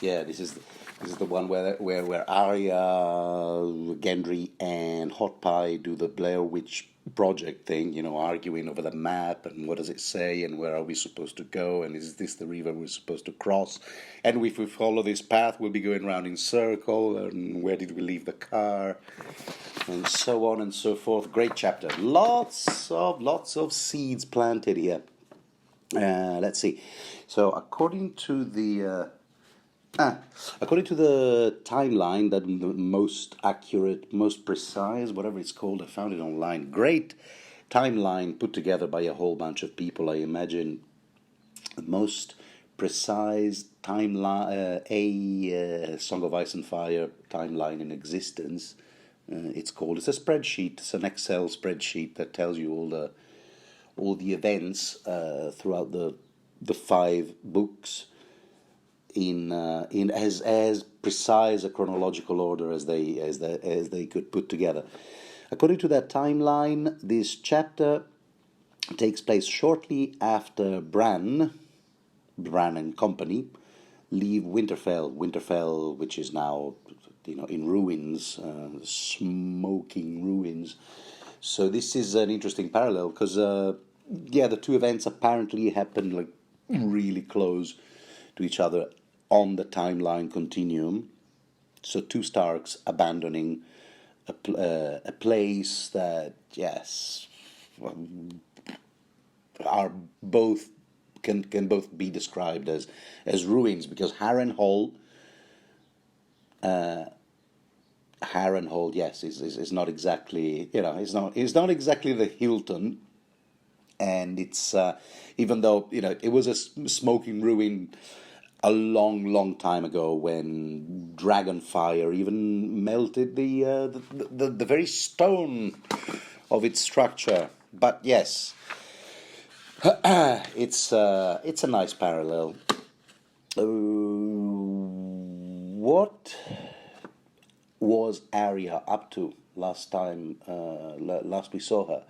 Yeah, this is the one where Arya, Gendry, and Hot Pie do the Blair Witch Project thing. Arguing over the map and what does it say and where are we supposed to go and is this the river we're supposed to cross? And if we follow this path, we'll be going around in circle. And where did we leave the car? And so on and so forth. Great chapter. Lots of seeds planted here. Let's see. So according to the timeline, that the most accurate, most precise, whatever it's called, I found it online. Great timeline put together by a whole bunch of people. I imagine the most precise timeline, Song of Ice and Fire timeline in existence. It's a spreadsheet. It's an Excel spreadsheet that tells you all the events throughout the 5 books in as precise a chronological order as they could put together. According to that timeline, this chapter takes place shortly after Bran and company leave Winterfell, which is now in ruins, smoking ruins. So this is an interesting parallel because the two events apparently happened like really close to each other on the timeline continuum. So 2 Starks abandoning a place that, yes, are both can both be described as ruins, because Harrenhal, yes, is not exactly, it's not exactly the Hilton, and it's even though it was a smoking ruin a long time ago when Dragonfire even melted the very stone of its structure. But yes, it's a nice parallel. What was Arya up to last we saw her?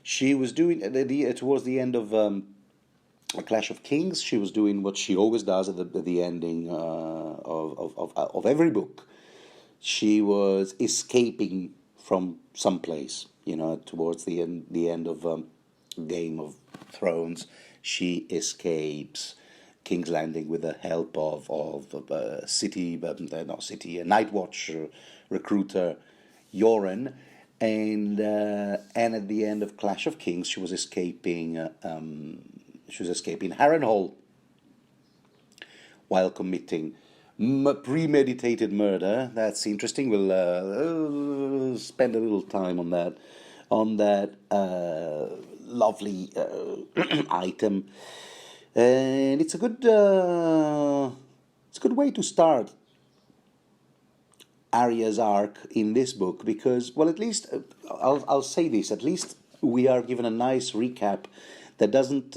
She was doing towards the end of A Clash of Kings. She was doing what she always does at the ending of every book. She was escaping from someplace. Towards the end of Game of Thrones, she escapes King's Landing with the help of a Night Watch recruiter Yoren. And at the end of Clash of Kings, she was escaping Harrenhal while committing premeditated murder. That's interesting. We'll spend a little time on that lovely item, and it's a good way to start Arya's arc in this book, because, well, at least I'll say this, at least we are given a nice recap that doesn't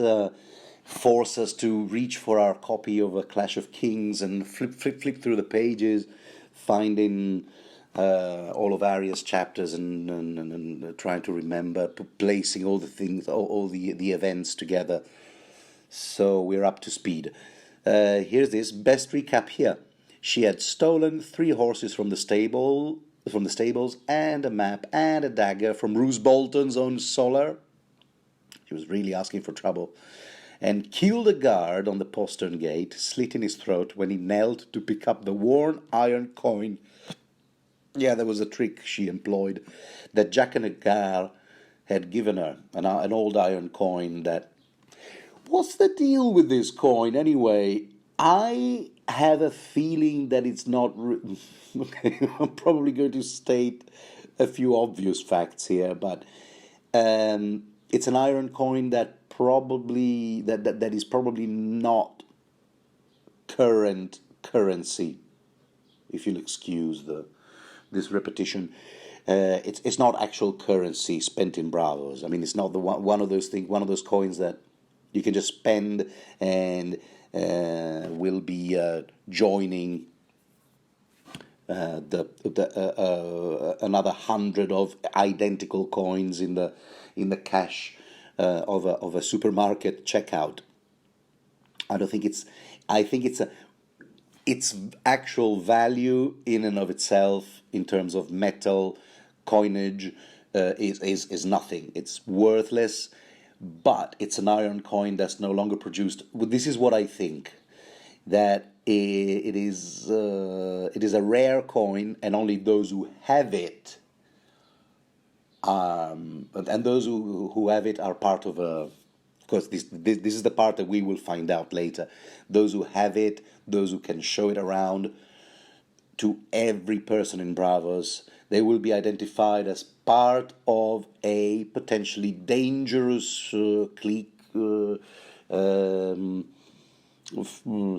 force us to reach for our copy of A Clash of Kings and flip through the pages, finding all of Arya's chapters and trying to remember, placing all the things, all the events together, so we're up to speed. Here's this best recap here. She had stolen 3 horses from the stables, and a map and a dagger from Roose Bolton's own Solar. She was really asking for trouble. And killed a guard on the postern gate, slitting his throat when he knelt to pick up the worn iron coin. Yeah, there was a trick she employed that Jack and Agar had given her, an old iron coin that... What's the deal with this coin, anyway? I have a feeling that it's not... Okay, I'm probably going to state a few obvious facts here, but it's an iron coin that is probably not current currency, if you'll excuse this repetition. It's not actual currency spent in Bravos. I mean, it's not one of those coins that you can just spend and will be joining another 100 of identical coins in the cash of a supermarket checkout. I think it's its actual value in and of itself, in terms of metal coinage, is nothing. It's worthless, but it's an iron coin that's no longer produced. Well, this is what I think, that it is a rare coin, and only those who have it, and those who have it are part of a. Of course, this is the part that we will find out later. Those who have it, those who can show it around to every person in Bravos, they will be identified as part of a potentially dangerous clique,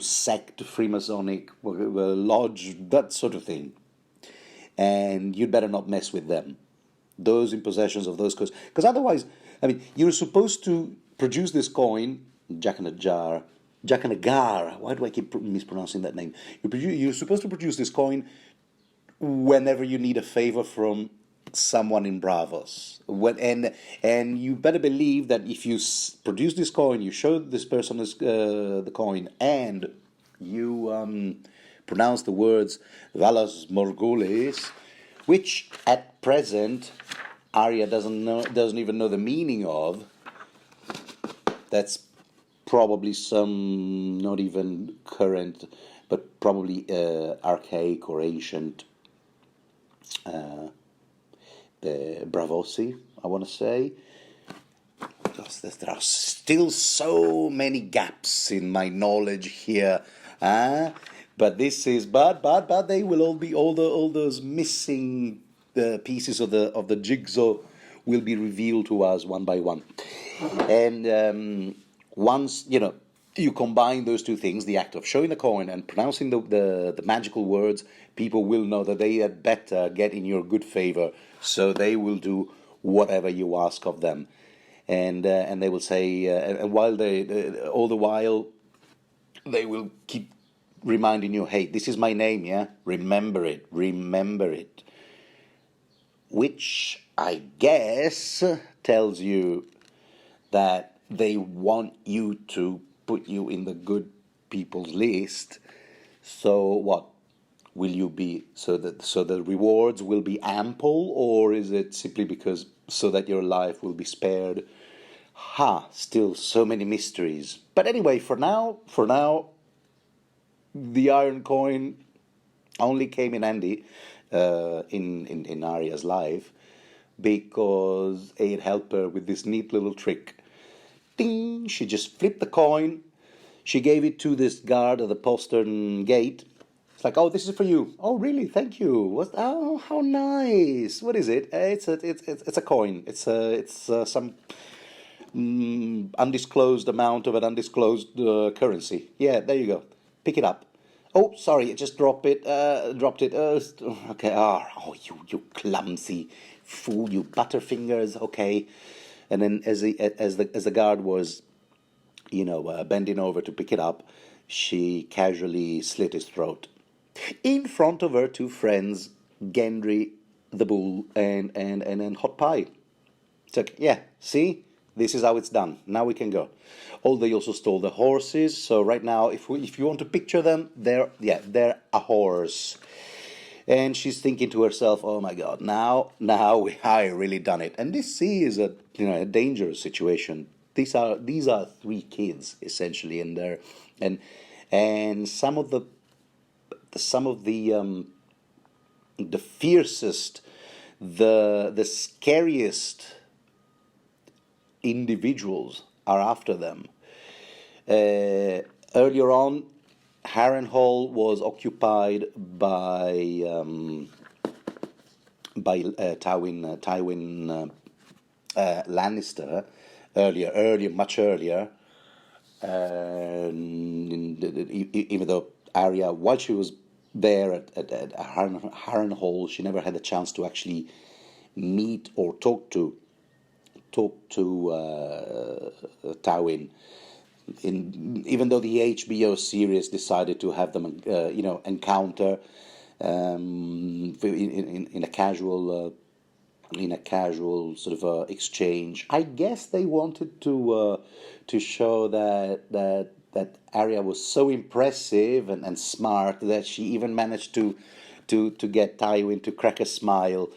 sect, Freemasonic lodge, that sort of thing. And you'd better not mess with them. Those in possession of those coins. Because otherwise, I mean, you're supposed to produce this coin, Jack in a Jar, Jack in a Gar. Why do I keep mispronouncing that name? You're supposed to produce this coin whenever you need a favor from someone in Bravos. And you better believe that if you produce this coin, you show this person the coin, and you pronounce the words Valas Morgulis, which at present Arya doesn't even know the meaning of. That's probably some not even current, but probably archaic or ancient Bravosi, I want to say. Because there are still so many gaps in my knowledge here. But this is but they will all be all those missing pieces of the jigsaw will be revealed to us one by one. And once you combine those two things, the act of showing the coin and pronouncing the magical words, people will know that they had better get in your good favor, so they will do whatever you ask of them. And they will say, and while all the while, they will keep reminding you, hey, this is my name, yeah? Remember it. Which, I guess, tells you that they want you to put you in the good people's list. So what? Will you be, so the rewards will be ample, or is it simply because so that your life will be spared? Still so many mysteries. But anyway, for now, the iron coin only came in handy in Arya's life, because it helped her with this neat little trick. Ding! She just flipped the coin. She gave it to this guard at the postern gate. It's like, oh, this is for you. Oh, really? Thank you. Oh, how nice. What is it? It's a coin. It's some undisclosed amount of an undisclosed currency. Yeah, there you go. Pick it up. Oh, sorry, I just dropped it. Okay. Oh, you clumsy fool, you butterfingers. Okay. And then as the guard was, bending over to pick it up, she casually slit his throat. In front of her two friends, Gendry the Bull and Hot Pie. It's like, yeah, see? This is how it's done. Now we can go. They also stole the horses. So right now, if you want to picture them, they're a horse. And she's thinking to herself, "Oh my God, now I really done it." And this is a dangerous situation. These are three kids essentially, and some of the fiercest, the scariest individuals are after them. Earlier on, Harrenhal was occupied by Tywin Lannister much earlier. Even though Arya, while she was there at Harrenhal, she never had the chance to actually meet or talk to Tywin. Even though the HBO series decided to have them, encounter in a casual sort of exchange. I guess they wanted to show that Arya was so impressive and smart that she even managed to get Tywin to crack a smile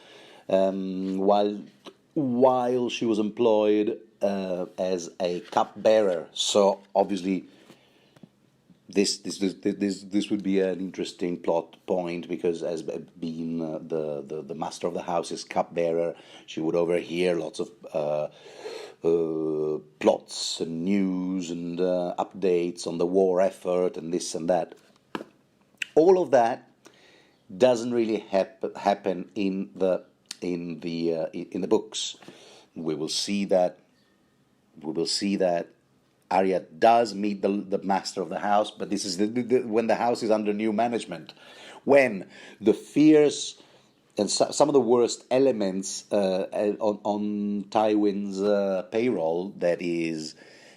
while she was employed as a cupbearer. So obviously this would be an interesting plot point, because as being the master of the house's cupbearer, she would overhear lots of plots and news and updates on the war effort and this and that. All of that doesn't really happen in the books. We will see that Arya does meet the master of the house, but this is when the house is under new management, when the fierce and some of the worst elements on Tywin's payroll, that is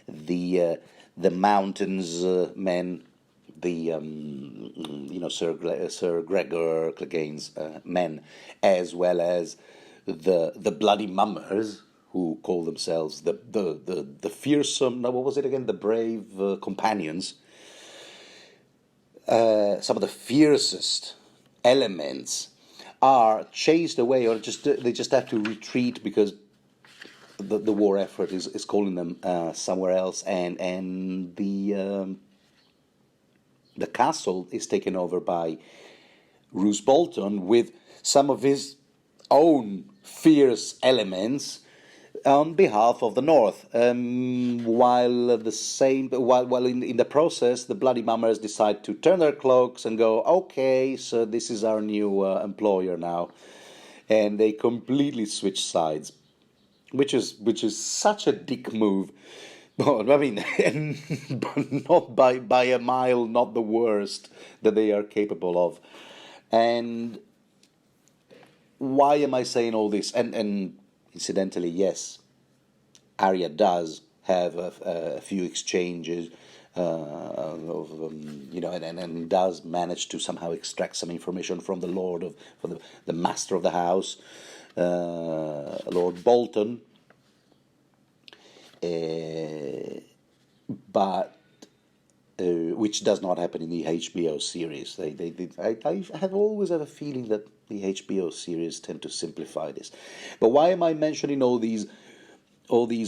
the mountains men, the Sir Gregor Clegane's men, as well as the bloody mummers, who call themselves the fearsome, no, what was it again? The brave companions. Some of the fiercest elements are chased away, or they just have to retreat because the war effort is calling them somewhere else, and the castle is taken over by Roose Bolton with some of his own fierce elements on behalf of the North, while in the process, the bloody mummers decide to turn their cloaks and go, okay, so this is our new employer now, and they completely switch sides, which is such a dick move. But I mean, but not by a mile, not the worst that they are capable of. And why am I saying all this? And incidentally, yes, Arya does have a few exchanges, and does manage to somehow extract some information from the master of the house, Lord Bolton. But which does not happen in the HBO series. I have always had a feeling that the HBO series tend to simplify this. But why am I mentioning all these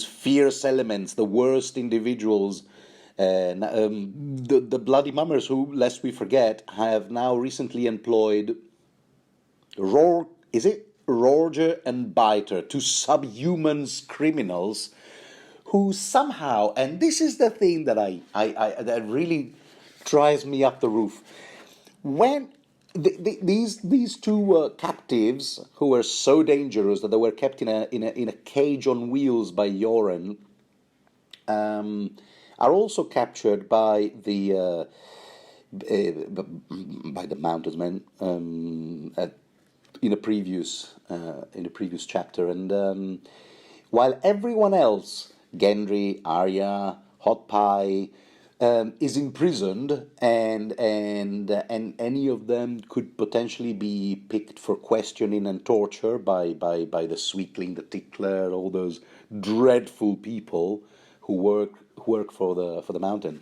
fierce elements, the worst individuals, the bloody mummers, who, lest we forget, have now recently employed Roger and Biter, two subhumans criminals, who somehow, and this is the thing that that really drives me up the roof, when these two captives, who were so dangerous that they were kept in a cage on wheels by Yoren, are also captured by the Mountains in a previous chapter, and while everyone else, Gendry, Arya, Hot Pie, is imprisoned, and any of them could potentially be picked for questioning and torture by the Sweetling, the Tickler, all those dreadful people who work for the Mountain.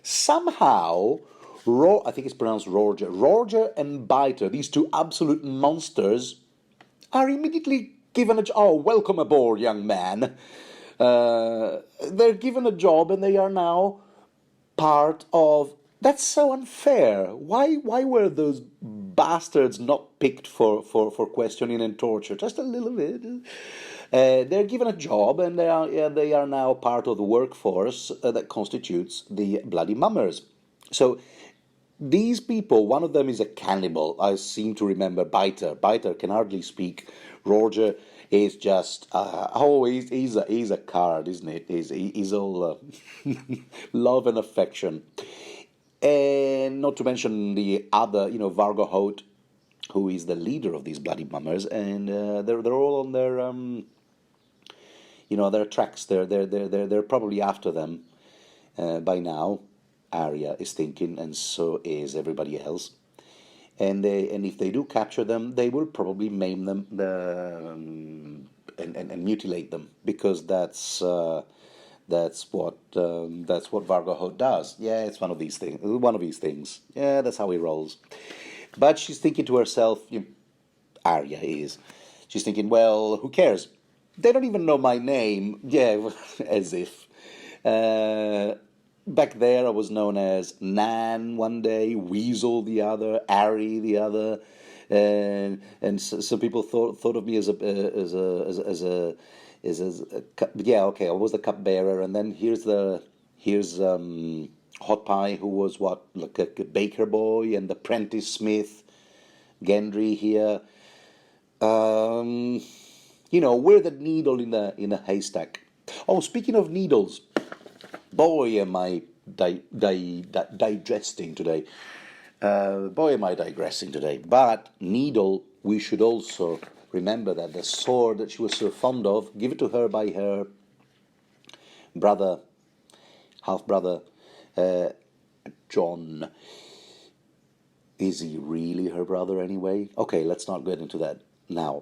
Somehow, I think it's pronounced Roger and Biter, these two absolute monsters, are immediately given welcome aboard, young man. They're given a job, and they are now part of. That's so unfair. Why were those bastards not picked for questioning and torture? Just a little bit. They're given a job, and they are now part of the workforce that constitutes the bloody mummers. So these people, one of them is a cannibal. I seem to remember Biter. Biter can hardly speak. Roger is just he's a card, isn't it? He's all love and affection, and not to mention the other, Vargo Hoat, who is the leader of these bloody mummers, and they're all on their their tracks. They're probably after them by now. Arya is thinking, and so is everybody else. And if they do capture them, they will probably maim them and mutilate them, because that's That's what Vargo Holt does. Yeah, it's one of these things. One of these things. Yeah, that's how he rolls. But she's thinking to herself, Arya is. She's thinking, well, who cares? They don't even know my name. Yeah, as if. Uh, Back there, I was known as Nan one day, Weasel the other, Ari the other, and some people thought of me as yeah, okay, I was the cupbearer, and then here's Hot Pie, who was what, like a baker boy, and the apprentice smith, Gendry here. We're the needle in a haystack. Oh, speaking of needles. Boy, am I digesting today. Boy, am I digressing today. But Needle, we should also remember that the sword that she was so fond of, given to her by her brother, half-brother, John. Is he really her brother anyway? Okay, let's not get into that now.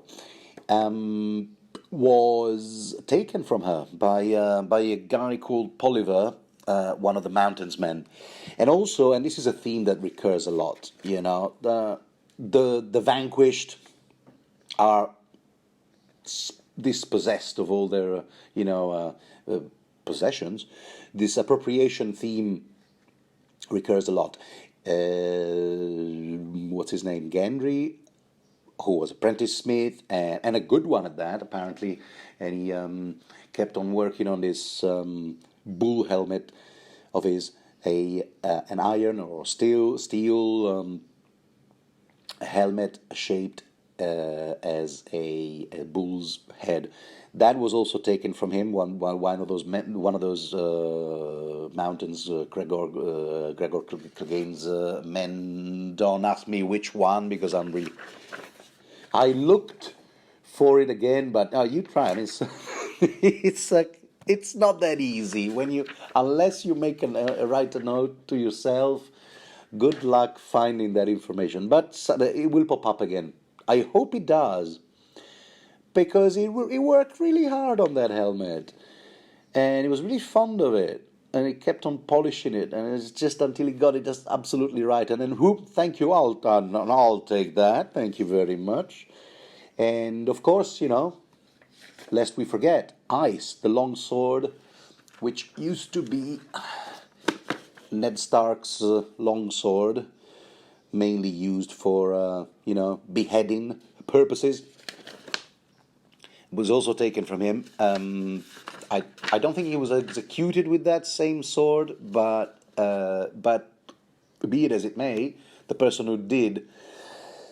Was taken from her by a guy called Poliver, one of the Mountains men, and also, and this is a theme that recurs a lot. The vanquished are dispossessed of all their possessions. This appropriation theme recurs a lot. What's his name? Gendry, who was apprentice smith, and a good one at that, apparently, and he kept on working on this bull helmet of his, an iron or steel helmet shaped as a bull's head. That was also taken from him. One of those mountains, Gregor Clegane's men. Don't ask me which one, because I looked for it again, but you try. It's it's not that easy unless you write a note to yourself. Good luck finding that information, but it will pop up again. I hope it does, because he worked really hard on that helmet, and he was really fond of it, and he kept on polishing it, and it's just until he got it just absolutely right, and then whoop, thank you, I'll take that, thank you very much. And of course, lest we forget, Ice, the long sword, which used to be Ned Stark's long sword, mainly used for beheading purposes, was also taken from him. I don't think he was executed with that same sword, but be it as it may, the person who did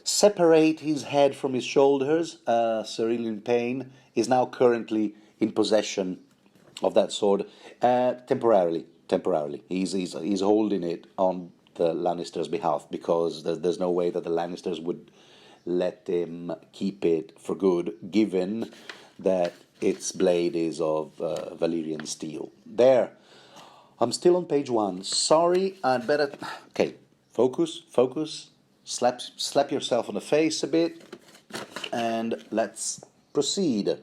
separate his head from his shoulders, Sir Ilan Payne, is now currently in possession of that sword, temporarily. He's holding it on the Lannisters' behalf, because there's no way that the Lannisters would let him keep it for good, given that its blade is of Valyrian steel. There. I'm still on page 1. Sorry, I'd better... Okay, focus. Slap yourself on the face a bit, and let's proceed.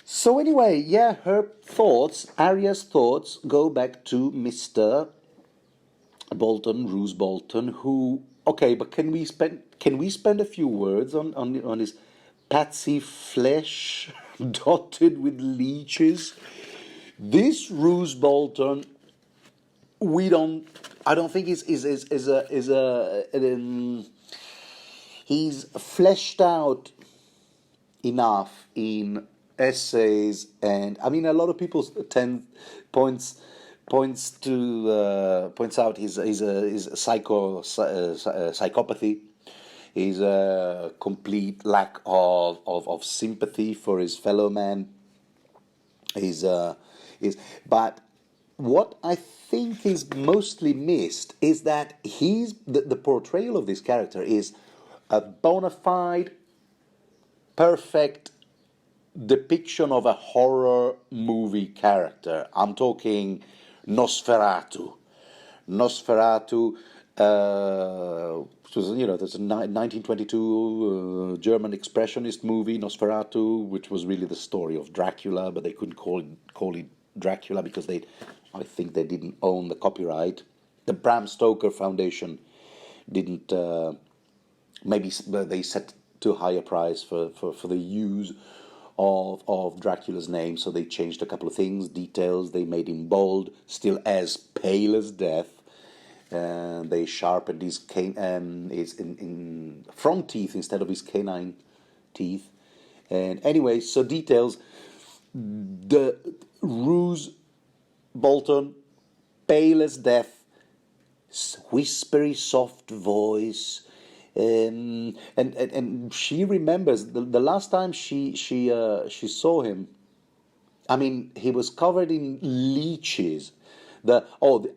So anyway, yeah, Arya's thoughts go back to Mr. Bolton, Roose Bolton, who... Okay, but can we spend a few words on his patsy flesh dotted with leeches? This Roose Bolton, I don't think he's fleshed out enough in essays, and I mean, a lot of people points out his psychopathy, his complete lack of sympathy for his fellow man. But what I think is mostly missed is that the portrayal of this character is a bona fide, perfect depiction of a horror movie character. I'm talking Nosferatu. There's a 1922 German expressionist movie, Nosferatu, which was really the story of Dracula, but they couldn't call it Dracula because I think they didn't own the copyright. The Bram Stoker Foundation didn't. Maybe they set too high a price for the use of Dracula's name, so they changed a couple of things, details. They made him bold, still as pale as death. They sharpened his in front teeth instead of his canine teeth. And anyway, so details. The Rose Bolton, pale as death, whispery, soft voice. And she remembers the last time she saw him. I mean, he was covered in leeches.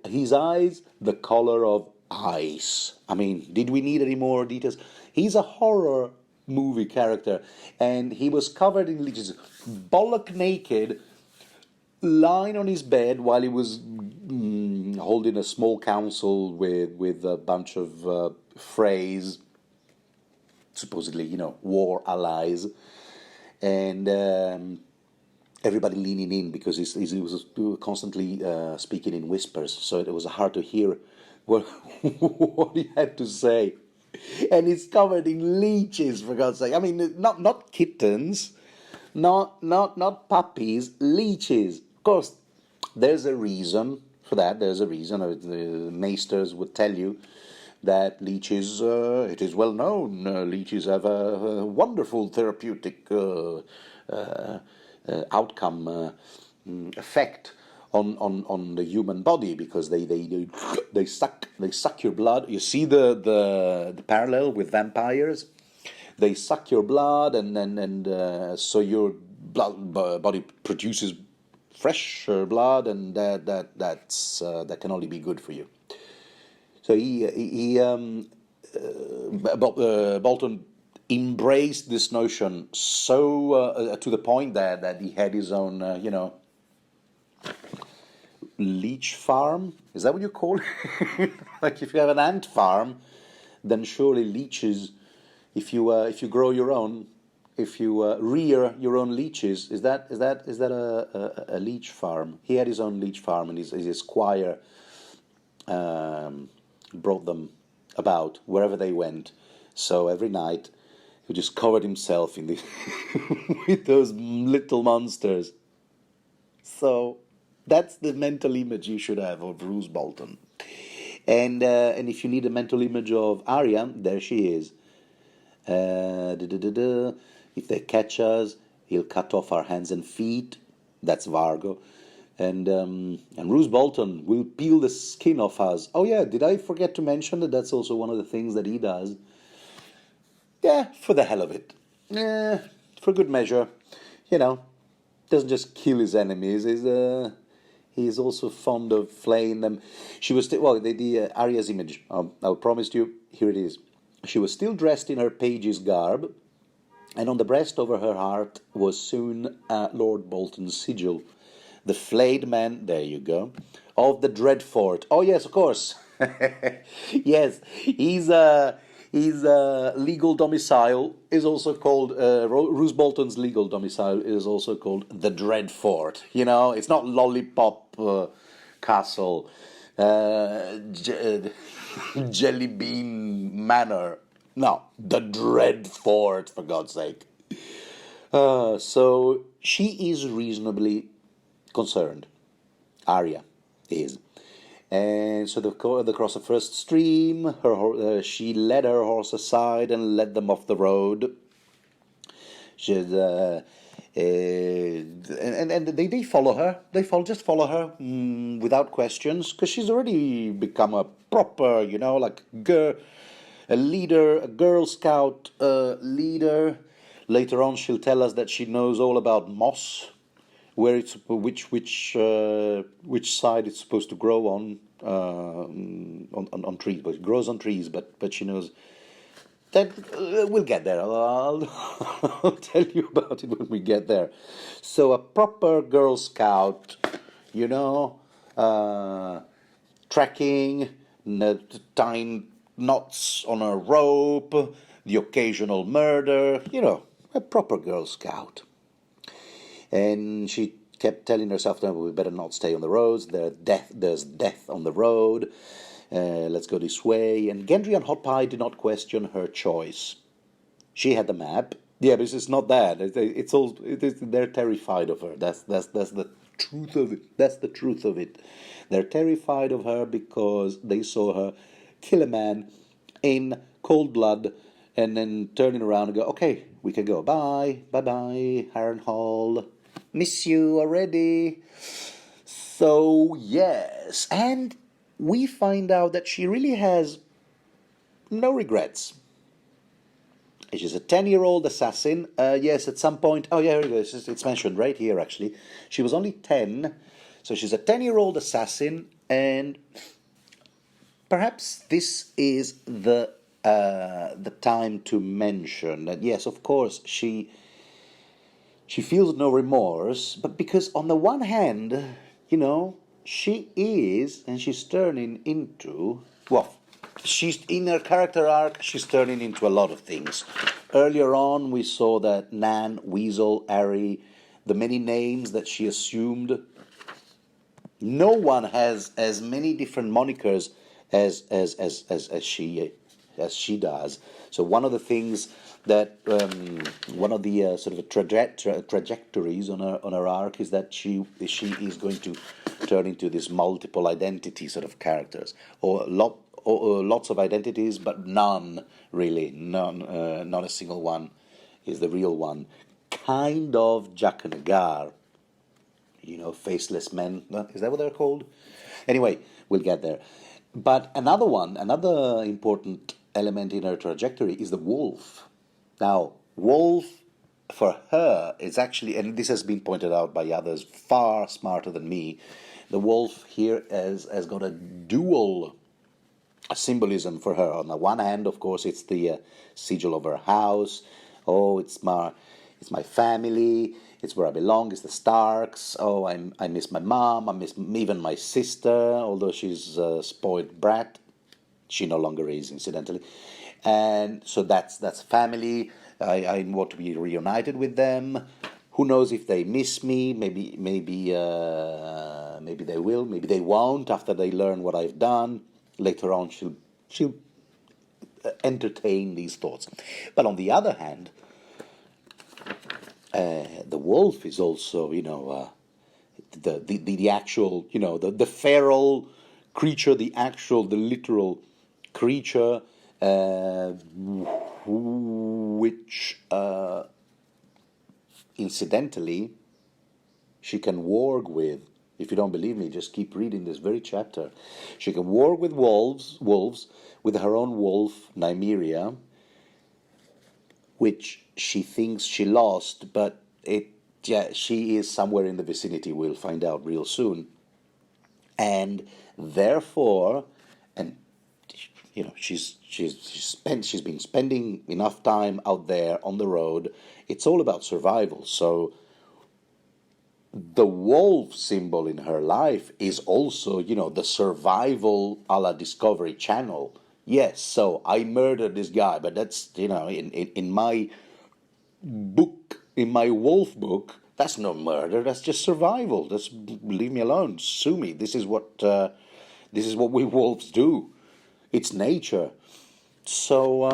His eyes, the color of ice. I mean, did we need any more details? He's a horror movie character, and he was covered in leeches, bollock naked, lying on his bed while he was holding a small council with a bunch of Freys, supposedly, war allies, and everybody leaning in because he was constantly speaking in whispers, so it was hard to hear what he had to say. And he's covered in leeches, for God's sake. I mean, not kittens, not puppies, leeches. Of course, there's a reason for that. There's a reason. The maesters would tell you that leeches, it is well known, leeches have a wonderful therapeutic outcome, effect on the human body, because they suck your blood. You see the parallel with vampires. They suck your blood, and so your body produces fresher blood, and that can only be good for you. So Bolton embraced this notion so to the point that he had his own, leech farm. Is that what you call it? Like if you have an ant farm, then surely leeches. If you grow your own, if you rear your own leeches, is that a leech farm? He had his own leech farm, and his squire brought them about wherever they went. So every night he just covered himself in the with those little monsters. So that's the mental image you should have of Roose Bolton. And if you need a mental image of Arya, there she is. If they catch us, he'll cut off our hands and feet. That's Vargo. And Roose Bolton will peel the skin off us. Oh yeah, did I forget to mention that that's also one of the things that he does? Yeah, for the hell of it. Yeah, for good measure. Doesn't just kill his enemies. He's also fond of flaying them. She was still, the Arya's image, I promised you, here it is. She was still dressed in her page's garb, and on the breast over her heart was soon Lord Bolton's sigil. The flayed man, there you go, of the Dreadfort. Oh yes, of course. Yes, his legal domicile is also called, Roose Bolton's legal domicile is also called the Dreadfort. It's not Lollipop Castle, Jelly Bean Manor. No, the Dreadfort, for God's sake. So she is reasonably concerned. Arya is. And so they cross the first stream. She led her horse aside and led them off the road. She's and they follow her. They follow her without questions, because she's already become a proper, a leader, a Girl Scout leader. Later on, she'll tell us that she knows all about moss, where it's which side it's supposed to grow on trees. But it grows on trees, but she knows that. We'll get there. I'll tell you about it when we get there. So a proper Girl Scout, trekking, tying knots on a rope, the occasional murder, a proper Girl Scout. And she kept telling herself, no, we better not stay on the roads. There's death on the road. Let's go this way. And Gendry and Hot Pie did not question her choice. She had the map. Yeah, but it's not that. They're terrified of her. That's the truth of it. That's the truth of it. They're terrified of her because they saw her kill a man in cold blood, and then turning around and go, okay, we can go. Bye, bye, Harrenhal. Miss you already. So, yes. And we find out that she really has no regrets. She's a 10-year-old assassin. Yes, at some point... Oh, yeah, here it is. It's mentioned right here, actually. She was only 10. So she's a 10-year-old assassin, and perhaps this is the time to mention that, yes, of course, she feels no remorse, but because on the one hand, she is, and she's turning into, well, she's in her character arc, she's turning into a lot of things. Earlier on, we saw that Nan, Weasel, Ari, the many names that she assumed. No one has as many different monikers as she does. So one of the things that one of the sort of trajectories on her arc is that she is going to turn into this multiple identity sort of characters, or lots of identities, but none, not a single one is the real one. Kind of Jack and Agar, faceless men. Is that what they're called? Anyway, we'll get there. But another important element in her trajectory is the wolf. Now, wolf, for her, is actually, and this has been pointed out by others far smarter than me, the wolf here has got a dual symbolism for her. On the one hand, of course, it's the sigil of her house. Oh, it's my family. It's where I belong. It's the Starks. Oh, I miss my mom. I miss even my sister, although she's a spoiled brat. She no longer is, incidentally. And so that's family. I want to be reunited with them. Who knows if they miss me? Maybe they will. Maybe they won't after they learn what I've done. Later on, she'll entertain these thoughts. But on the other hand, the wolf is also, the actual, the feral creature, the literal creature, which, incidentally, she can warg with. If you don't believe me, just keep reading this very chapter. She can warg with wolves with her own wolf, Nymeria, which she thinks she lost, but she is somewhere in the vicinity. We'll find out real soon. And therefore, and she's been spending enough time out there on the road. It's all about survival. So the wolf symbol in her life is also, the survival a la Discovery Channel. Yes, so I murdered this guy, but that's, in my book, in my wolf book, that's no murder, that's just survival. Just leave me alone, sue me. This is what we wolves do. It's nature. So,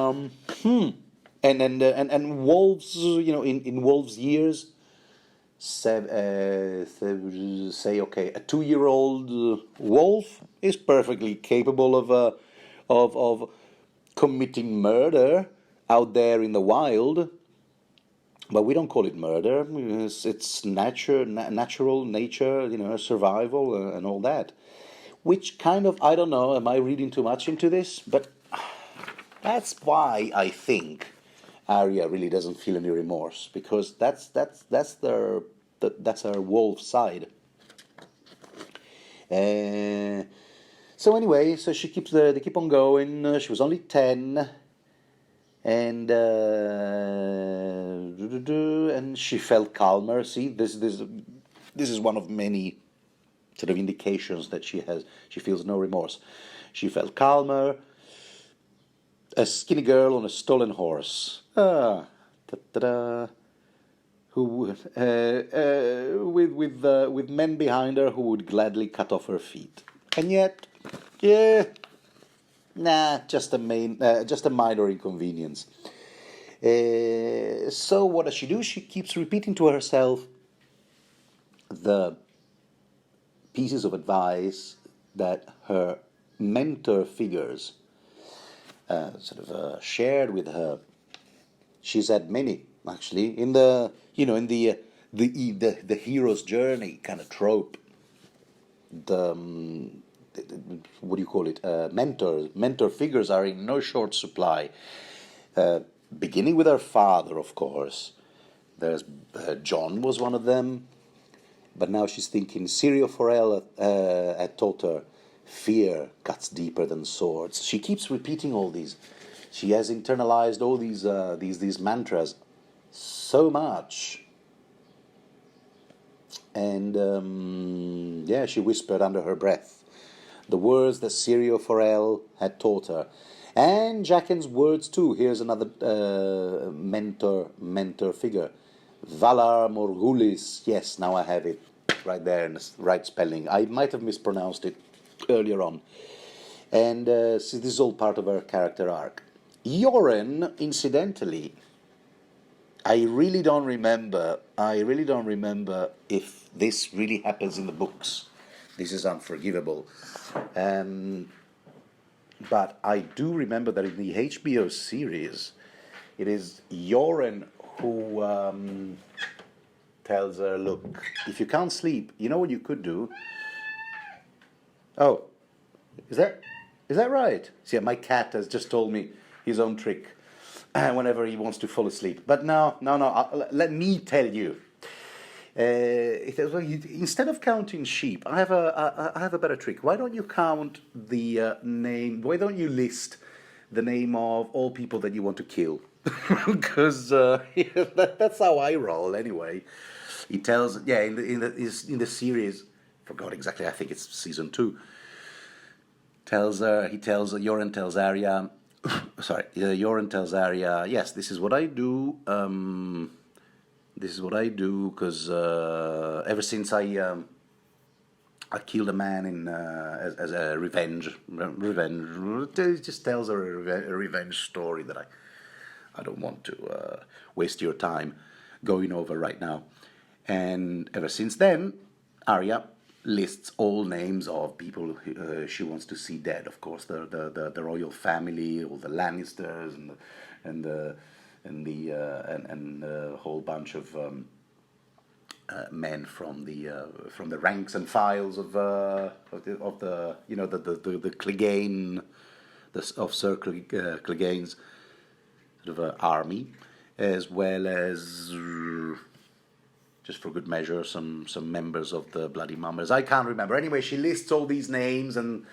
and wolves, in wolves' years, say, okay, a 2-year-old wolf is perfectly capable of committing murder out there in the wild, but we don't call it murder. It's natural nature, survival and all that. Which kind of, I don't know, am I reading too much into this? But that's why I think Arya really doesn't feel any remorse, because that's her wolf side. So anyway, so they keep on going. She was only 10, and she felt calmer. See, this is one of many sort of indications that she feels no remorse. She felt calmer. A skinny girl on a stolen horse. who with men behind her who would gladly cut off her feet. And yet, yeah, nah, just a minor inconvenience. So what does she do? She keeps repeating to herself the pieces of advice that her mentor figures shared with her. She's had many, actually, in the the hero's journey kind of trope. What do you call it? Mentor figures are in no short supply. Beginning with her father, of course. There's John was one of them, but now she's thinking Sirio Forel had taught her fear cuts deeper than swords. She keeps repeating all these. She has internalized all these mantras so much. And she whispered under her breath the words that Sirio Forel had taught her. And Jaqen's words too. Here's another mentor figure. Valar Morghulis. Yes, now I have it right there in the right spelling. I might have mispronounced it earlier on. And this is all part of her character arc. Yoren, incidentally, I really don't remember if this really happens in the books. This is unforgivable. But I do remember that in the HBO series, it is Yoren who tells her, look, if you can't sleep, you know what you could do? Oh, is that right? See, my cat has just told me his own trick whenever he wants to fall asleep. But no, let me tell you. Instead of counting sheep, I have a better trick. Why don't you count the name? Why don't you list the name of all people that you want to kill? Because that's how I roll anyway. He tells, in the series, forgot exactly. I think it's season 2. Yoren tells Arya. Yoren tells Arya, yes, this is what I do. This is what I do because ever since I killed a man as a revenge. It just tells her a revenge story that I don't want to waste your time going over right now. And ever since then, Arya lists all names of people she wants to see dead. Of course, the royal family, all the Lannisters, and a whole bunch of men from the ranks and files of the Clegane, of Sir Clegane's sort of army, as well as, just for good measure, some members of the Bloody Mummers. I can't remember. Anyway, she lists all these names, and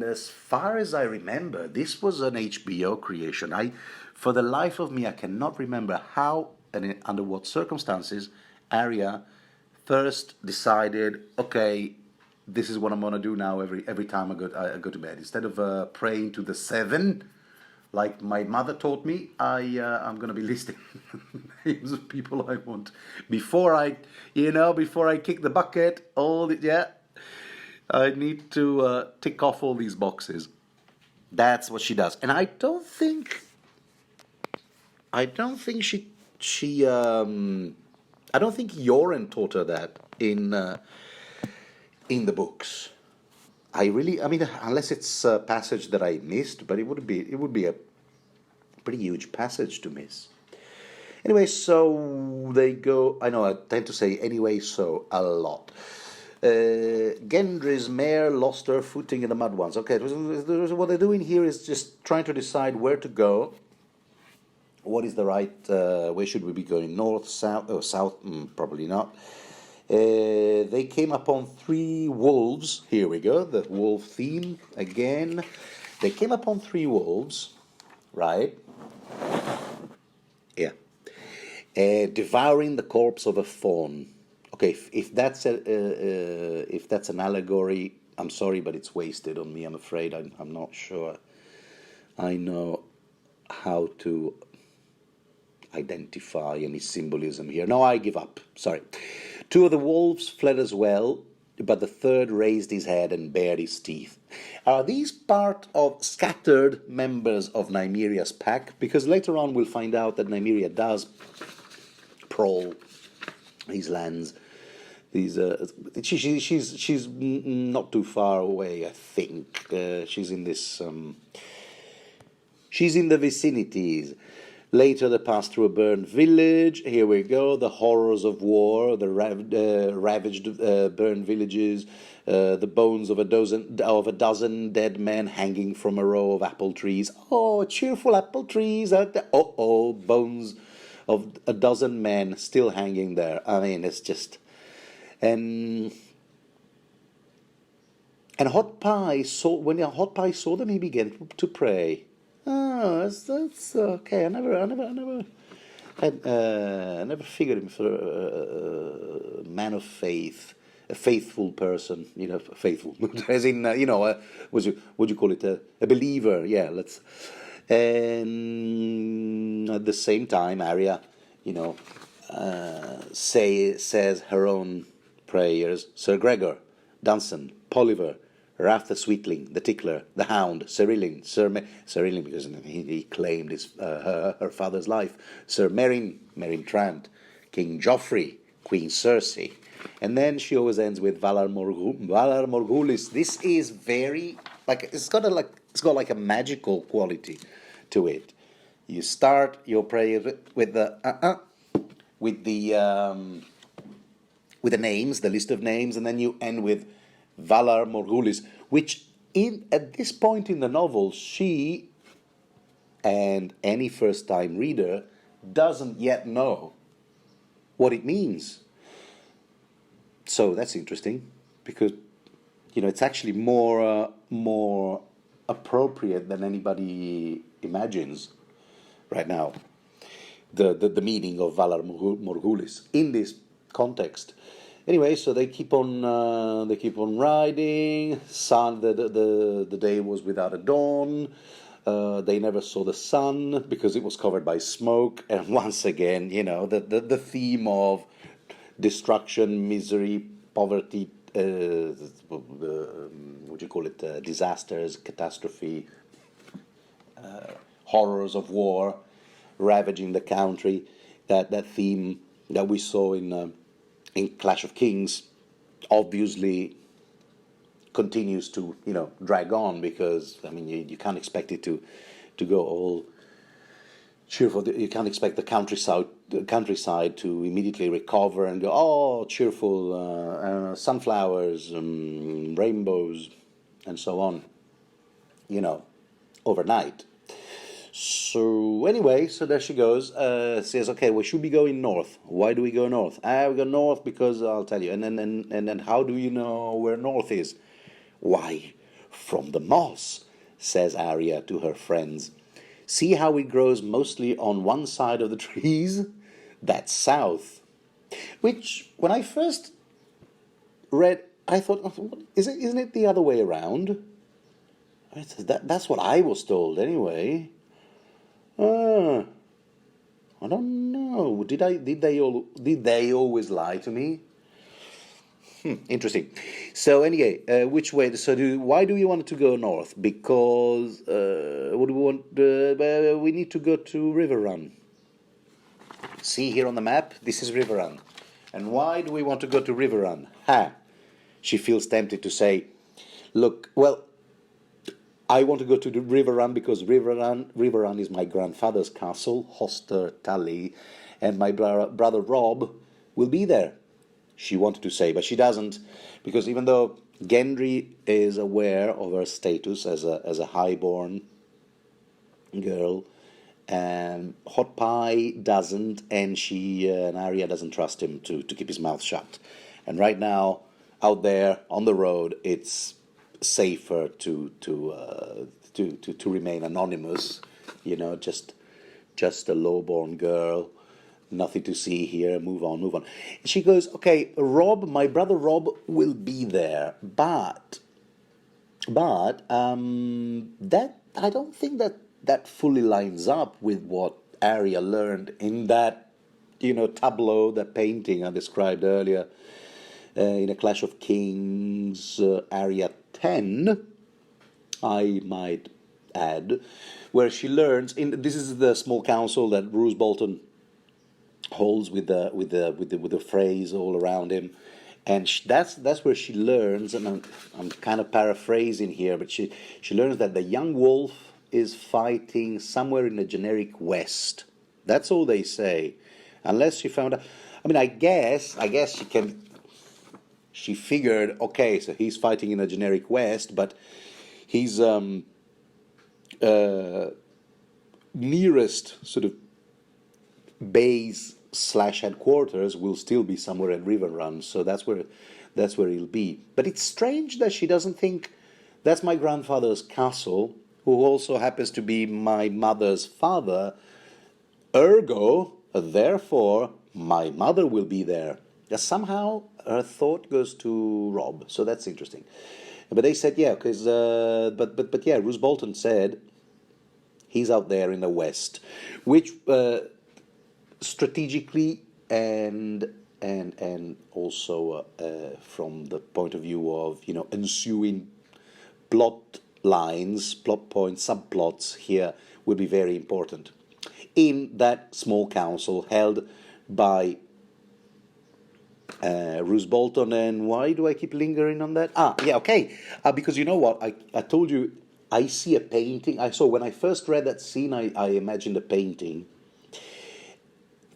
as far as I remember, this was an HBO creation. For the life of me, I cannot remember how and under what circumstances Arya first decided, okay, this is what I'm gonna do now every time I go to bed. Instead of praying to the 7, like my mother taught me, I'm gonna be listing names of people I want before I kick the bucket. I need to tick off all these boxes. That's what she does, and I don't think Yoren taught her that in the books. I mean, unless it's a passage that I missed, but it would be a pretty huge passage to miss. Anyway, so they go. I know I tend to say anyway so a lot. Gendry's mare lost her footing in the mud once. Okay, what they're doing here is just trying to decide where to go. What is the right? Where should we be going? North, south? Oh, south? Probably not. They came upon 3 wolves. Here we go, the wolf theme again. They came upon 3 wolves, right? Yeah. Devouring the corpse of a fawn. Okay, if that's an allegory, I'm sorry, but it's wasted on me. I'm afraid I'm not sure I know how to identify any symbolism here. No, I give up. Sorry. Two of the wolves fled as well, but the third raised his head and bared his teeth. Are these part of scattered members of Nymeria's pack? Because later on we'll find out that Nymeria does prowl these lands. These she's not too far away, I think. She's in this. She's in the vicinities. Later, they pass through a burned village. Here we go. The horrors of war, the ravaged, burned villages, the bones of a dozen dead men hanging from a row of apple trees. Oh, cheerful apple trees out there. Oh, bones of a dozen men still hanging there. I mean, it's just. And Hot Pie saw when Hot Pie saw them, he began to pray. Oh, that's okay. I never figured him for a man of faith, a faithful person. You know, faithful, as in would you call it a believer? Yeah, let's. And at the same time, Arya, says her own prayers. Sir Gregor, Dunson, Poliver, Rath the Sweetling, the Tickler, the Hound, Cerilin because he claimed her father's life, Sir Meryn Trant, King Joffrey, Queen Cersei, and then she always ends with Valar Morghulis. This is very it's got a magical quality to it. You start your prayer with the names, the list of names, and then you end with Valar Morghulis, which at this point in the novel, she and any first-time reader doesn't yet know what it means. So that's interesting, because it's actually more appropriate than anybody imagines right now. The meaning of Valar Morghulis in this context. Anyway, so they keep on riding. The day was without a dawn. They never saw the sun because it was covered by smoke. And once again, the theme of destruction, misery, poverty, what do you call it? Disasters, catastrophe, horrors of war, ravaging the country. That theme that we saw in Clash of Kings obviously continues to drag on, because you can't expect it to go all cheerful. You can't expect the countryside to immediately recover and go cheerful, sunflowers, rainbows, and so on, overnight. So anyway, so there she goes. Says, okay, we should be going north. Why do we go north? We go north because I'll tell you. And then how do you know where north is? Why, from the moss, says Arya to her friends. See how it grows mostly on one side of the trees? That's south. Which, when I first read, I thought, isn't it the other way around? That's what I was told anyway. I don't know. Did they always lie to me? Interesting. So anyway, which way? Why do we want to go north? Because what do we want? We need to go to River Run. See here on the map, this is River Run. And why do we want to go to River Run? She feels tempted to say, look, well, I want to go to the River Run because River Run is my grandfather's castle, Hoster Tully, and my brother Rob will be there. She wanted to say, but she doesn't, because even though Gendry is aware of her status as a highborn girl, and Hot Pie doesn't, and Arya doesn't trust him to keep his mouth shut. And right now, out there on the road, it's safer to remain anonymous, just a lowborn girl, nothing to see here, move on. She goes, okay, my brother Rob will be there, but that I don't think that fully lines up with what Arya learned in that, tableau, that painting I described earlier, in A Clash of Kings, Arya 10, I might add, where she learns. This is the small council that Bruce Bolton holds with the phrase all around him, and that's where she learns. And I'm kind of paraphrasing here, but she learns that the young wolf is fighting somewhere in the generic West. That's all they say, unless she found out. I mean, I guess she can. She figured, okay, so he's fighting in a generic West, but his nearest sort of base / headquarters will still be somewhere in Riverrun, so that's where he'll be. But it's strange that she doesn't think that's my grandfather's castle, who also happens to be my mother's father. Ergo, therefore, my mother will be there. Somehow her thought goes to Rob, so that's interesting. But they said, yeah, because but yeah, Roose Bolton said he's out there in the West, which strategically and also from the point of view of ensuing plot lines, plot points, subplots here will be very important in that small council held by Roose Bolton. And why do I keep lingering on that? Yeah, okay. Because you know what? I told you I see a painting. I saw when I first read that scene, I imagined a painting.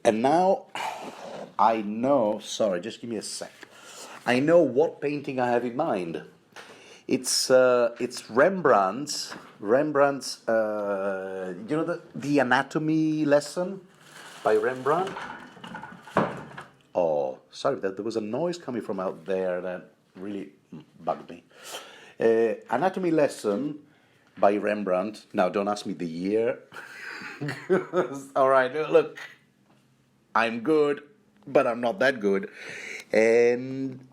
And now I know, sorry, just give me a sec. I know what painting I have in mind. It's Rembrandt's, the Anatomy Lesson by Rembrandt. Oh, sorry, there was a noise coming from out there that really bugged me. Anatomy Lesson by Rembrandt. Now, don't ask me the year. All right, look, I'm good, but I'm not that good. And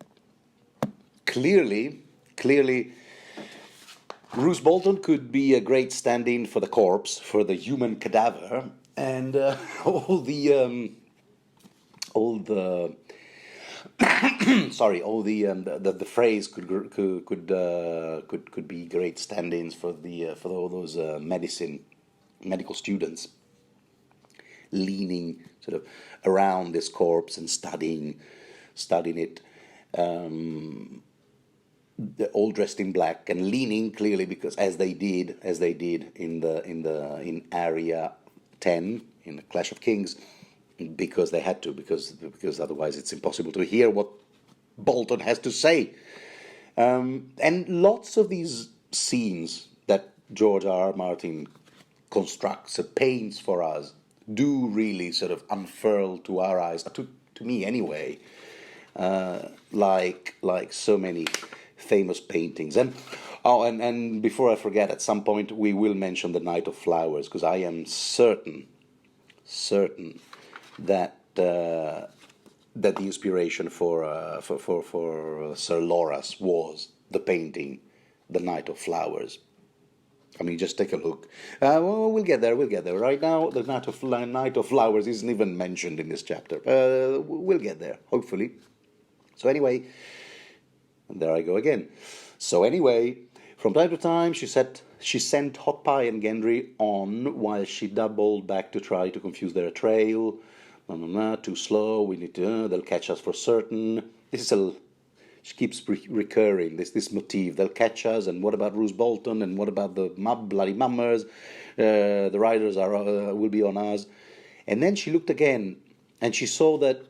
clearly, Roose Bolton could be a great stand-in for the corpse, for the human cadaver, and all the the phrase could be great stand-ins for all those medical students leaning sort of around this corpse and studying it. They're all dressed in black and leaning clearly, because as they did in Arya 10 in the Clash of Kings, because they had to, because otherwise it's impossible to hear what Bolton has to say. And lots of these scenes that George R. R. Martin constructs, paints for us, do really sort of unfurl to our eyes, to me anyway, like so many famous paintings. And before I forget, at some point we will mention the Night of Flowers, because I am certain that the inspiration for Sir Loras was the painting The Night of Flowers. I mean, just take a look. Well, we'll get there. Right now, the Night of Flowers isn't even mentioned in this chapter. We'll get there, hopefully. So anyway, and there I go again. So anyway, from time to time, she sent Hot Pie and Gendry on while she doubled back to try to confuse their trail. Too slow. We need to. They'll catch us for certain. She keeps recurring this motif. They'll catch us, and what about Roose Bolton? And what about the bloody mummers? The riders will be on us. And then she looked again, and she saw that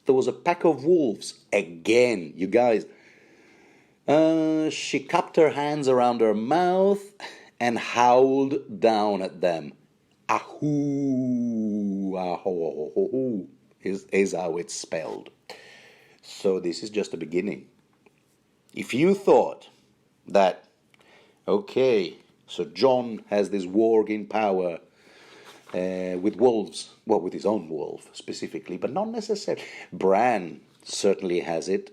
there was a pack of wolves again. You guys. She cupped her hands around her mouth and howled down at them. Ahoo, ahoo, is how it's spelled. So this is just the beginning. If you thought that, okay, so Jon has this warging power with wolves, well, with his own wolf specifically, but not necessarily. Bran certainly has it.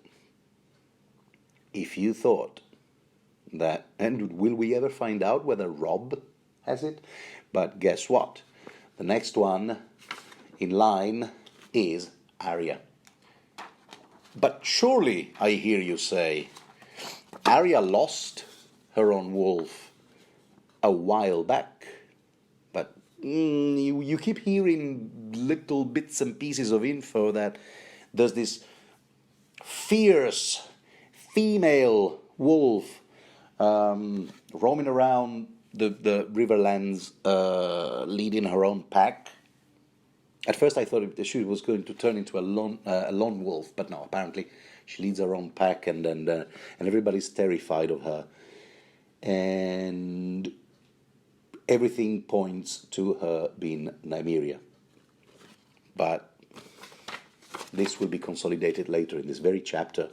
If you thought that, and will we ever find out whether Robb has it? But guess what? The next one in line is Arya. But surely, I hear you say, Arya lost her own wolf a while back. But you keep hearing little bits and pieces of info that there's this fierce female wolf roaming around the Riverlands, leading her own pack. At first I thought she was going to turn into a lone wolf, but no, apparently she leads her own pack, and everybody's terrified of her. And everything points to her being Nymeria. But this will be consolidated later in this very chapter.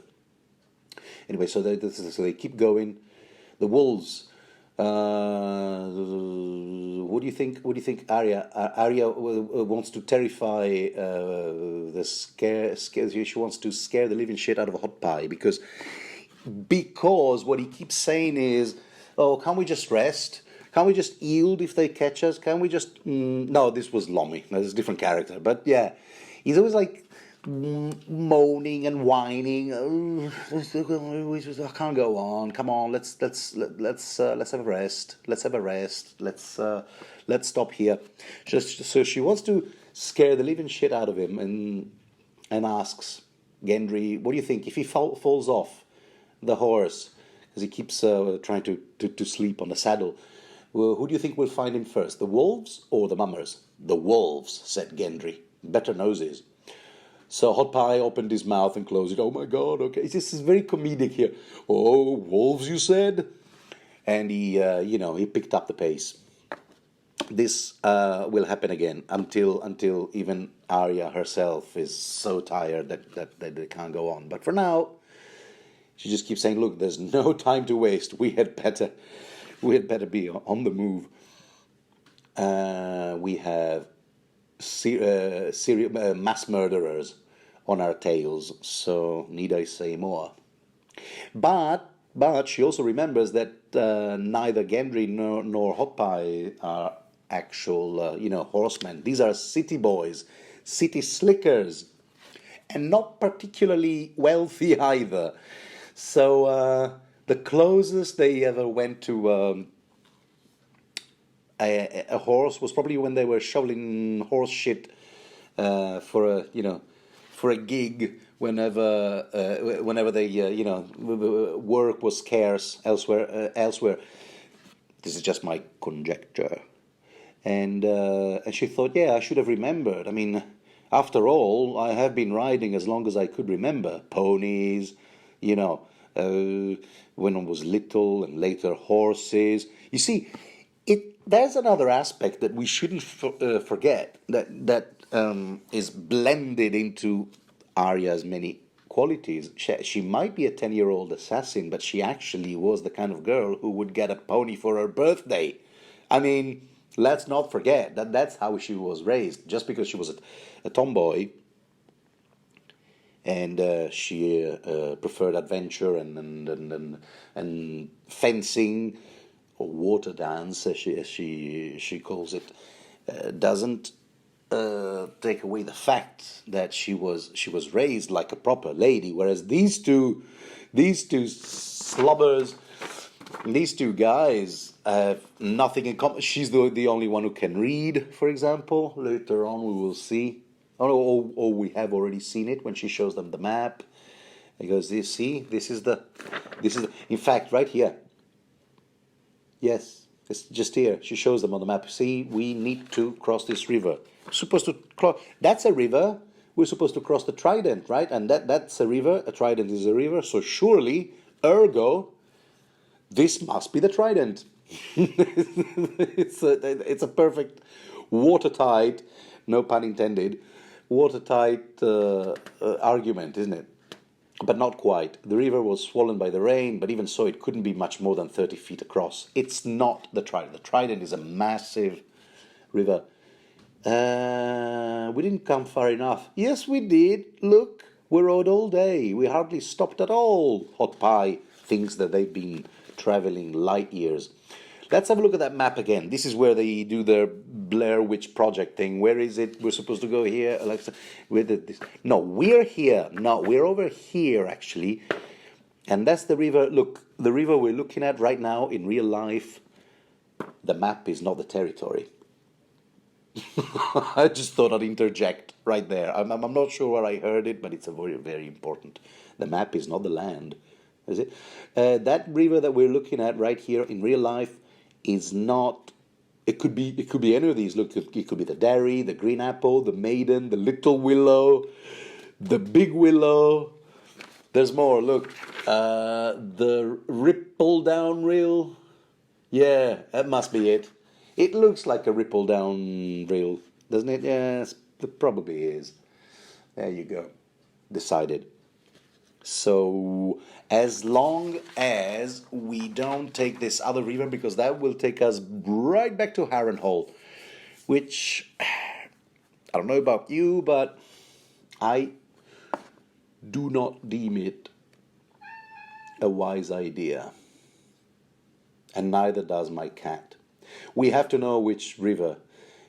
Anyway, so they keep going. The wolves. What do you think? What do you think? Arya wants to terrify scare. She wants to scare the living shit out of Hot Pie because what he keeps saying is, "Oh, can't we just rest? Can't we just yield if they catch us? Can't we just?" No, this was Lomi. That's a different character, but yeah, he's always like moaning and whining. Oh, I can't go on. Come on, let's have a rest. Let's have a rest. Let's stop here. So she wants to scare the living shit out of him, and asks Gendry, "What do you think if he falls off the horse because he keeps trying to sleep on the saddle? Well, who do you think will find him first, the wolves or the mummers?" "The wolves," said Gendry. "Better noses." So Hot Pie opened his mouth and closed it. "Oh my God, okay." This is very comedic here. "Oh, wolves, you said?" And he picked up the pace. This will happen again until even Arya herself is so tired that they can't go on. But for now, she just keeps saying, "Look, there's no time to waste. We had better be on the move." We have mass murderers on our tails, so need I say more? But she also remembers that neither Gendry nor Hot Pie are actual horsemen. These are city boys, city slickers, and not particularly wealthy either. So the closest they ever went to a horse was probably when they were shoveling horse shit for a gig whenever they work was scarce elsewhere. This is just my conjecture, and she thought, yeah, I should have remembered. I mean, after all, I have been riding as long as I could remember. Ponies, when I was little, and later horses. You see, there's another aspect that we shouldn't forget that is blended into Arya's many qualities. She might be a 10-year-old assassin, but she actually was the kind of girl who would get a pony for her birthday. I mean, let's not forget that's how she was raised. Just because she was a tomboy and she preferred adventure and fencing, or water dance, as she calls it, doesn't take away the fact that she was raised like a proper lady. Whereas these two slobbers, these two guys have nothing in common. She's the only one who can read, for example. Later on, we will see. Or we have already seen it when she shows them the map. Because you see, this is the. In fact, right here. Yes, it's just here. She shows them on the map. See, we need to cross this river. We're supposed to cross. That's a river. We're supposed to cross the Trident, right? And that's a river. A Trident is a river. So surely, ergo, this must be the Trident. It's a perfect watertight, no pun intended, watertight argument, isn't it? But not quite. The river was swollen by the rain, but even so, it couldn't be much more than 30 feet across. It's not the Trident. The Trident is a massive river. We didn't come far enough. Yes, we did. Look, we rode all day. We hardly stopped at all. Hot Pie thinks that they've been traveling light years. Let's have a look at that map again. This is where they do their Blair Witch Project thing. Where is it? We're supposed to go here, Alexa. Where did this? No, we're here. No, we're over here actually, and that's the river. Look, the river we're looking at right now in real life. The map is not the territory. I just thought I'd interject right there. I'm not sure where I heard it, but it's a very, very important. The map is not the land, is it? That river that we're looking at right here in real life is not. It could be any of these. Look, it could be the Derry, the Green Apple, the Maiden, the Little Willow, the Big Willow. There's more. Look, the Ripple Down Rill. Yeah, that must be it. It looks like a ripple down rill, doesn't it? Yes, it probably is. There you go. Decided. So, as long as we don't take this other river, because that will take us right back to Harrenhal, which, I don't know about you, but I do not deem it a wise idea. And neither does my cat. We have to know which river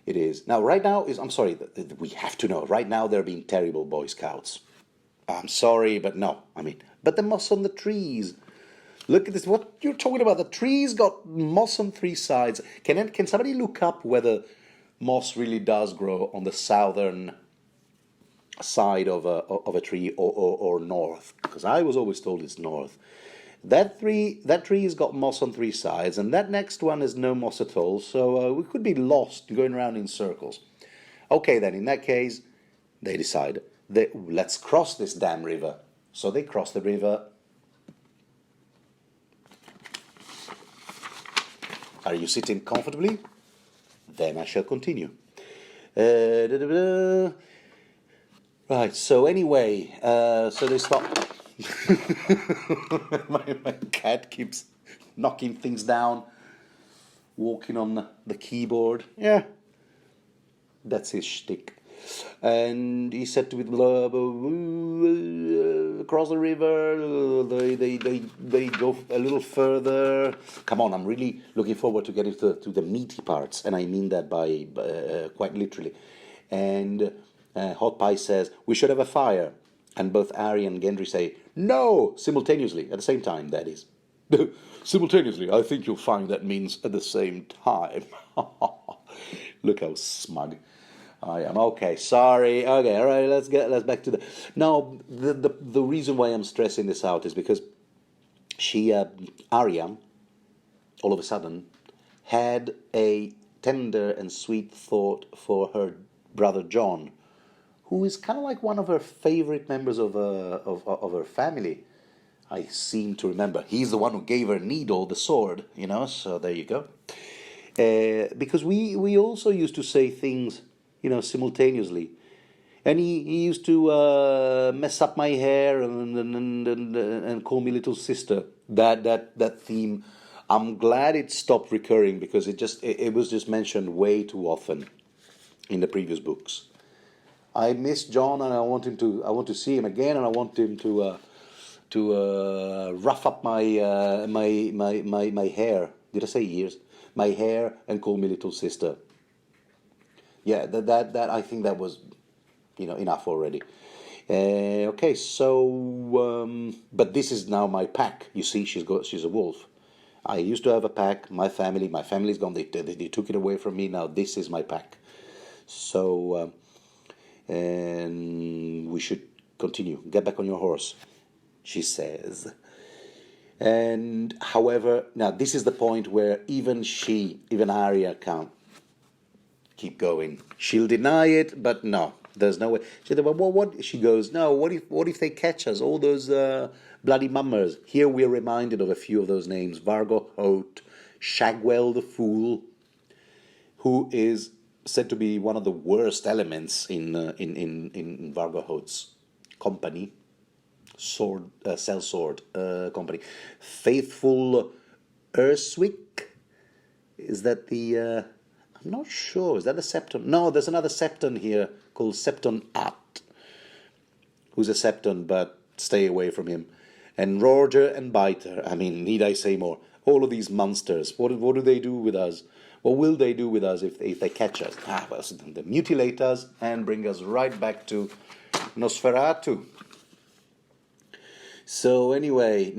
it is. Now, right now, we have to know. Right now, they're being terrible Boy Scouts. I'm sorry, but no. But the moss on the trees. Look at this. What you're talking about? The trees got moss on three sides. Can somebody look up whether moss really does grow on the southern side of a tree or north? Because I was always told it's north. That tree's got moss on three sides, and that next one has no moss at all, so we could be lost going around in circles. Okay, then, in that case, they decide, let's cross this damn river. So they cross the river. Are you sitting comfortably? Then I shall continue. Right, so anyway, so they stop. my cat keeps knocking things down, walking on the keyboard. Yeah, that's his shtick. And he said to it, across the river, they go a little further. Come on, I'm really looking forward to getting to the meaty parts, and I mean that by quite literally. And Hot Pie says, we should have a fire. And both Arya and Gendry say, no, simultaneously, at the same time, that is. Simultaneously, I think you'll find that means at the same time. Look how smug I am. Okay, sorry. Okay, all right, let's back to the... Now, the reason why I'm stressing this out is because Arya, all of a sudden, had a tender and sweet thought for her brother Jon, who is kind of like one of her favorite members of her family. I seem to remember. He's the one who gave her Needle the sword, so there you go. Because we also used to say things, simultaneously. And he used to mess up my hair and call me little sister. That theme, I'm glad it stopped recurring because it was just mentioned way too often in the previous books. I miss Jon, and I want to see him again, and I want him to rough up my hair. Did I say ears? My hair, and call me little sister. Yeah, that I think that was, enough already. Okay, so but this is now my pack. You see, she's a wolf. I used to have a pack. My family's gone. They took it away from me. Now this is my pack. So. And we should continue. Get back on your horse, she says. And however, now this is the point where even Arya can't keep going. She'll deny it, but no, there's no way. She said, well, what? She goes, no. What if they catch us? All those bloody mummers. Here we're reminded of a few of those names: Vargo Hoat, Shagwell the Fool, who is said to be one of the worst elements in Vargo Hoat's company, sellsword company. Faithful Urswick, is that the? I'm not sure. Is that the Septon? No, there's another Septon here called Septon At, who's a Septon, but stay away from him. And Roger and Biter. Need I say more? All of these monsters. What do they do with us? What will they do with us if they catch us? Well, so they mutilate us and bring us right back to Nosferatu. So anyway,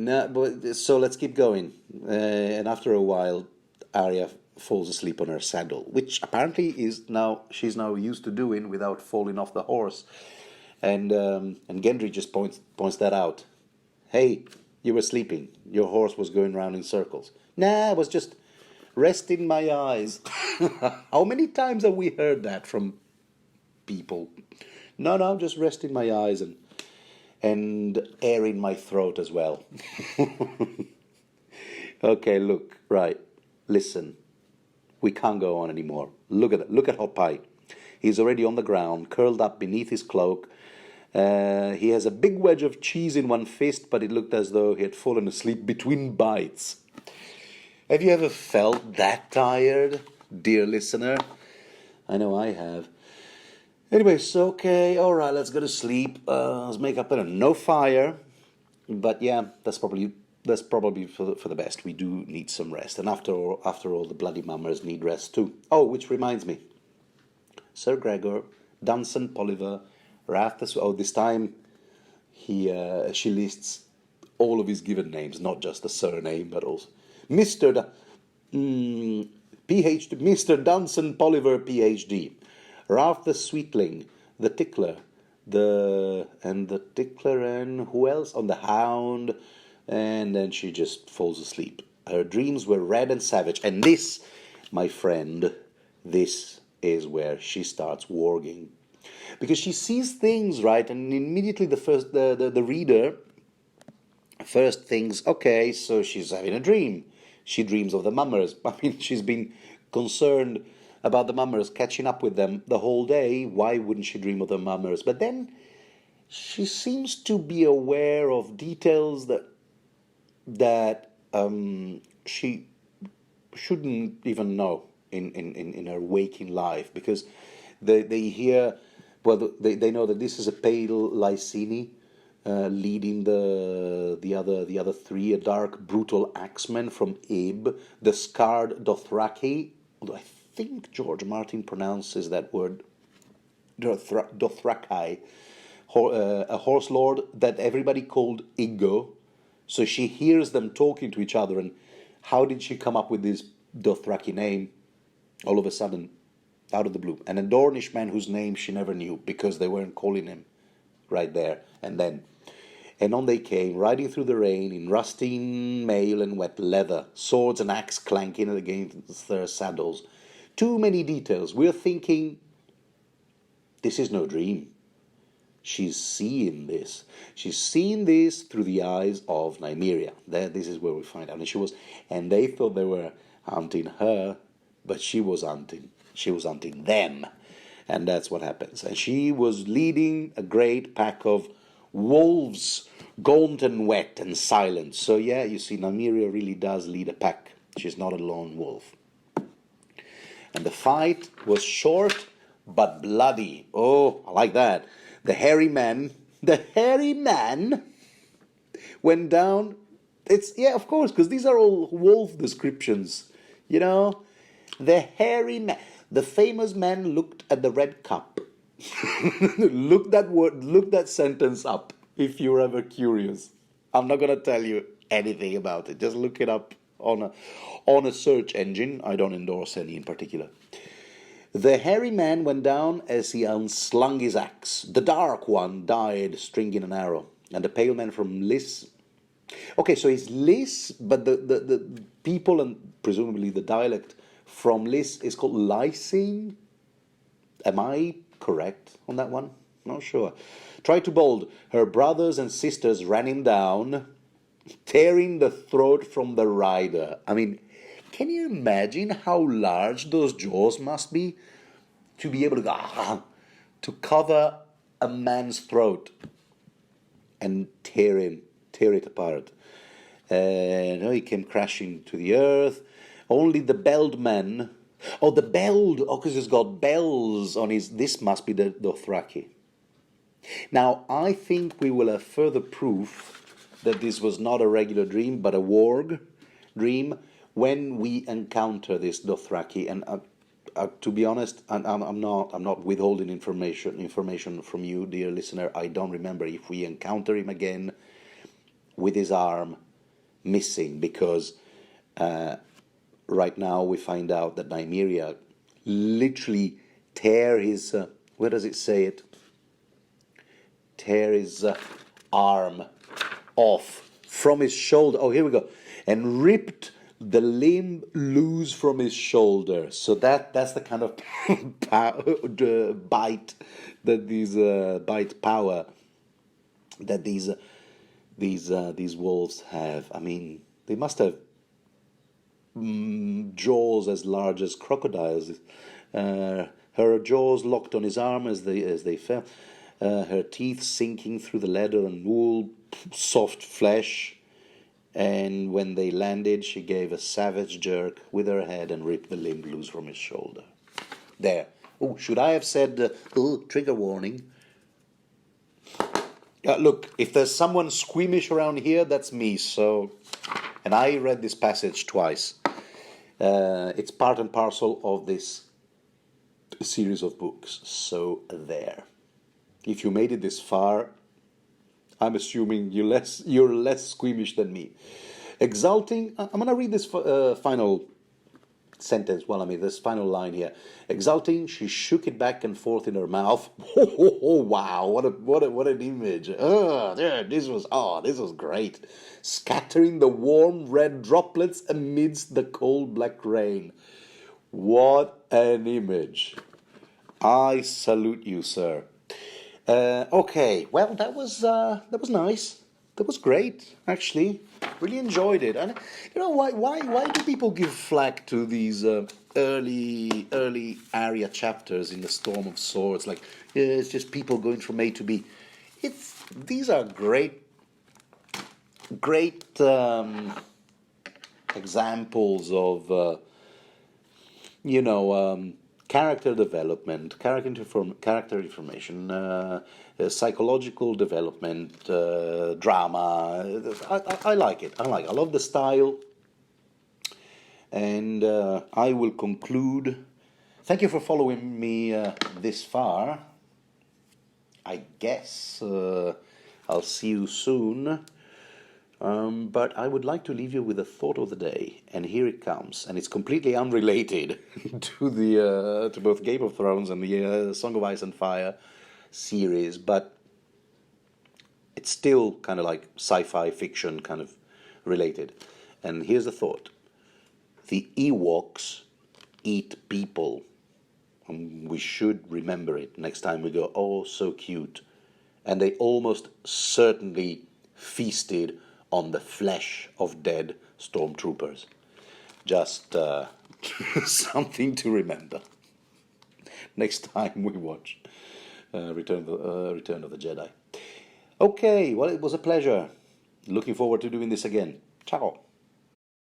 so let's keep going. And after a while, Arya falls asleep on her saddle, which apparently she's now used to doing without falling off the horse. And Gendry just points that out. Hey, you were sleeping. Your horse was going round in circles. Nah, I was just resting my eyes. How many times have we heard that from people? No, just resting my eyes and airing my throat as well. Okay, look, right. Listen, we can't go on anymore. Look at Hot Pie. He's already on the ground, curled up beneath his cloak. He has a big wedge of cheese in one fist, but it looked as though he had fallen asleep between bites. Have you ever felt that tired, dear listener? I know I have. Anyway, so okay, all right, let's go to sleep. Let's make up no fire. But yeah, that's probably for the best. We do need some rest, and after all, the bloody mummers need rest too. Oh, which reminds me, Sir Gregor, Duncan Polliver, this time she lists all of his given names, not just the surname, but also Mr. PhD, Mr. Duncan Polliver, PhD, Ralph the Sweetling, the Tickler, and who else? On the Hound, and then she just falls asleep. Her dreams were red and savage, and this, my friend, this is where she starts warging. Because she sees things, right, and immediately the reader first thinks, okay, so she's having a dream. She dreams of the mummers. I mean, she's been concerned about the mummers, catching up with them the whole day. Why wouldn't she dream of the mummers? But then she seems to be aware of details that she shouldn't even know in her waking life, because they hear, well, they know that this is a pale Lysini leading the other three, a dark, brutal axeman from Ib, the scarred Dothraki, although I think George Martin pronounces that word Dothraki, a horse lord that everybody called Iggo. So she hears them talking to each other, and how did she come up with this Dothraki name all of a sudden, out of the blue? And a Dornish man whose name she never knew, because they weren't calling him right there and then. And on they came, riding through the rain in rusting mail and wet leather, swords and axe clanking against their saddles. Too many details. We're thinking, this is no dream. She's seeing this. She's seeing this through the eyes of Nymeria. This is where we find out. And they thought they were hunting her, but she was hunting them. And that's what happens. And she was leading a great pack of wolves, gaunt and wet and silent. So yeah, you see, Nymeria really does lead a pack. She's not a lone wolf. And the fight was short but bloody. Oh, I like that. The hairy man went down. Yeah, of course, because these are all wolf descriptions. You know, the hairy man, the famous man looked at the red cup. Look that sentence up if you're ever curious. I'm not gonna tell you anything about it. Just look it up on a search engine. I don't endorse any in particular. The hairy man went down as he unslung his axe. The dark one died stringing an arrow. And the pale man from Lys... Okay, so it's Lys, but the people and presumably the dialect from Lys is called Lysing. Am I correct on that one? Not sure. Tried to bold. Her brothers and sisters ran him down, tearing the throat from the rider. I mean, can you imagine how large those jaws must be to be able to cover a man's throat and tear it apart? And he came crashing to the earth. Only the belled man. Because he's got bells on his. This must be the Dothraki. Now, I think we will have further proof that this was not a regular dream, but a warg. dream when we encounter this Dothraki, and to be honest, I'm not withholding information from you, dear listener. I don't remember if we encounter him again with his arm missing, because right now we find out that Nymeria literally tear his where does it say it? Tear his arm off from his shoulder. Oh, here we go. And ripped the limb loose from his shoulder. So that's the kind of bite that these bite power that these wolves have. I mean, they must have jaws as large as crocodiles. Her jaws locked on his arm as they fell. Her teeth sinking through the leather and wool, soft flesh. And when they landed, she gave a savage jerk with her head and ripped the limb loose from his shoulder. There. Oh, should I have said, trigger warning? Look, if there's someone squeamish around here, that's me. So, and I read this passage twice. It's part and parcel of this series of books. So there. If you made it this far, I'm assuming you're less squeamish than me. Exulting, I'm going to read this final sentence, this final line here. Exulting, she shook it back and forth in her mouth. Oh, wow, what an image. This was great. Scattering the warm red droplets amidst the cold black rain. What an image. I salute you, sir. Okay, well, that was nice. That was great, actually. Really enjoyed it. And you know, why do people give flack to these early Arya chapters in the Storm of Swords? Like, it's just people going from A to B. These are great examples of character development, character information, psychological development, drama. I like it. I love the style. And I will conclude. Thank you for following me this far. I guess I'll see you soon. But I would like to leave you with a thought of the day, and here it comes, and it's completely unrelated to both Game of Thrones and the Song of Ice and Fire series, but it's still kind of like sci-fi fiction kind of related. And here's the thought: the Ewoks eat people, and we should remember it next time we go. Oh, so cute! And they almost certainly feasted on the flesh of dead stormtroopers. Just something to remember next time we watch Return of the Jedi. Okay, well, it was a pleasure. Looking forward to doing this again. Ciao.